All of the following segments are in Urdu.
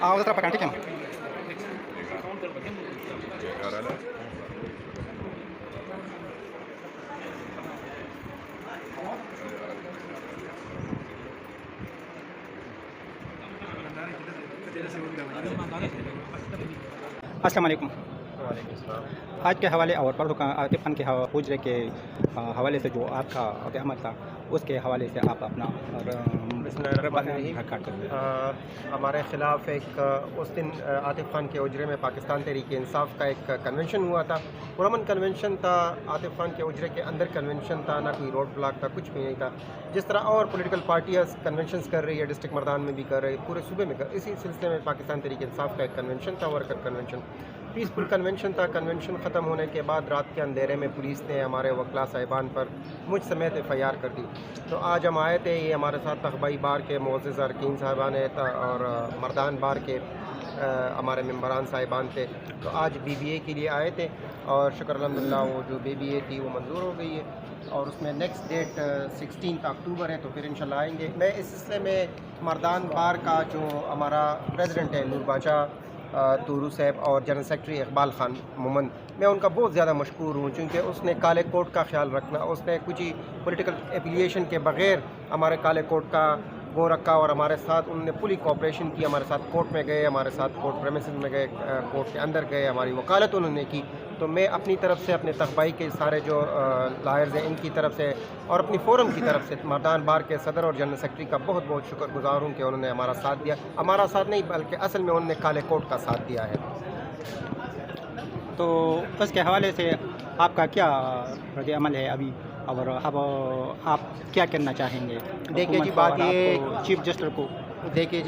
ادھر پکڑ ٹھیک ہے نا. السلام علیکم. وعلیکم السلام. آج کے حوالے اور پردو کا عاطف خان کے حجرے کے حوالے سے جو آپ کا رد عمل تھا اس کے حوالے سے آپ اپنا بسم اللہ الرحمن الرحیم. ہمارے خلاف ایک اس دن عاطف خان کے حجرے میں پاکستان تحریک انصاف کا ایک کنونشن ہوا تھا. پرامن کنونشن تھا. عاطف خان کے حجرے کے اندر کنونشن تھا, نہ کوئی روڈ بلاک تھا, کچھ بھی نہیں تھا. جس طرح اور پولیٹیکل پارٹیاں کنونشنز کر رہی ہے, ڈسٹرکٹ مردان میں بھی کر رہی ہے, پورے صوبے میں اسی سلسلے میں پاکستان تحریک انصاف کا ایک کنونشن تھا, ورکر کنونشن, پیسفل کنونشن تھا. کنونشن ختم ہونے کے بعد رات کے اندھیرے میں پولیس نے ہمارے وکلاء صاحبان پر مجھ سمیت FIR کر دی. تو آج ہم آئے تھے, یہ ہمارے ساتھ تخبائی بار کے معزز ارکین صاحبان اور مردان بار کے ہمارے ممبران صاحبان تھے. تو آج BBA کے لیے آئے تھے اور شکر الحمدللہ وہ جو BBA تھی وہ منظور ہو گئی ہے, اور اس میں نیکسٹ ڈیٹ 16 اکتوبر ہے, تو پھر انشاءاللہ آئیں گے. میں اس سلسلے میں مردان بار کا جو ہمارا پریزیڈنٹ ہے نور بادشاہ تورو صاحب اور جنرل سیکرٹری اقبال خان مومن, میں ان کا بہت زیادہ مشکور ہوں, چونکہ اس نے کالے کوٹ کا خیال رکھنا, اس نے کچھ ہی پولیٹیکل ایفیلیشن کے بغیر ہمارے کالے کوٹ کا گو رکھا, اور ہمارے ساتھ انہوں نے پوری کوآپریشن کی. ہمارے ساتھ کورٹ میں گئے, ہمارے ساتھ کورٹ پریمیسز میں گئے, کورٹ کے اندر گئے, ہماری وکالت انہوں نے کی. تو میں اپنی طرف سے, اپنے تخبائی کے سارے جو لائرز ہیں ان کی طرف سے اور اپنی فورم کی طرف سے مردان بار کے صدر اور جنرل سیکرٹری کا بہت بہت شکر گزار ہوں کہ انہوں نے ہمارا ساتھ دیا. ہمارا ساتھ نہیں بلکہ اصل میں انہوں نے کالے کوٹ کا ساتھ دیا ہے. تو اس کے حوالے سے آپ کا کیا رد عمل ہے ابھی, اور اب آپ کیا کرنا چاہیں گے؟ دیکھیے جی, بات یہ چیف جسٹس کو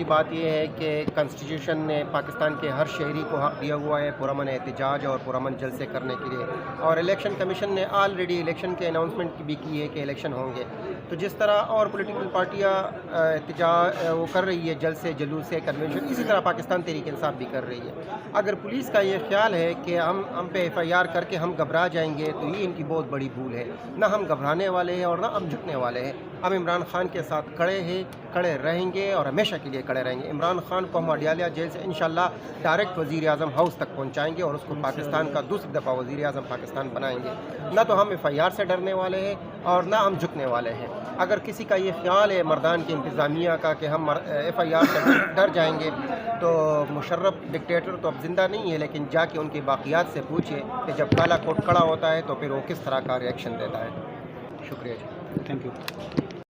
بات یہ ہے کہ کانسٹیٹیوشن نے پاکستان کے ہر شہری کو حق دیا ہوا ہے پرامن احتجاج اور پرامن جلسے کرنے کے لیے, اور الیکشن کمیشن نے آلریڈی الیکشن کے اناؤنسمنٹ بھی کی ہے کہ الیکشن ہوں گے. تو جس طرح اور پولیٹیکل پارٹیاں احتجاج وہ کر رہی ہے, جلسے جلوسے کنونشن, اسی طرح پاکستان تحریک انصاف بھی کر رہی ہے. اگر پولیس کا یہ خیال ہے کہ ہم پہ FIR کر کے ہم گھبرا جائیں گے, تو یہ ان کی بہت بڑی بھول ہے. نہ ہم گھبرانے والے ہیں اور نہ ہم جھکنے والے ہیں. ہم عمران خان کے ساتھ کھڑے ہیں, کھڑے رہیں گے اور ہمیشہ کے لیے کھڑے رہیں گے. عمران خان کو ہم اڈیالہ جیل سے انشاءاللہ ڈائریکٹ وزیر اعظم ہاؤس تک پہنچائیں گے, اور اس کو پاکستان کا دوسری دفعہ وزیر اعظم پاکستان بنائیں گے. نہ تو ہم FIR سے ڈرنے والے ہیں اور نہ ہم جھکنے والے ہیں. اگر کسی کا یہ خیال ہے مردان کی انتظامیہ کا کہ ہم FIR سے ڈر جائیں گے, تو مشرف ڈکٹیٹر تو اب زندہ نہیں ہے, لیکن جا کے ان کی باقیات سے پوچھے کہ جب کالا کوٹ کھڑا ہوتا ہے تو پھر وہ کس طرح کا ریئیکشن دیتا ہے. شکریہ جی. Thank you.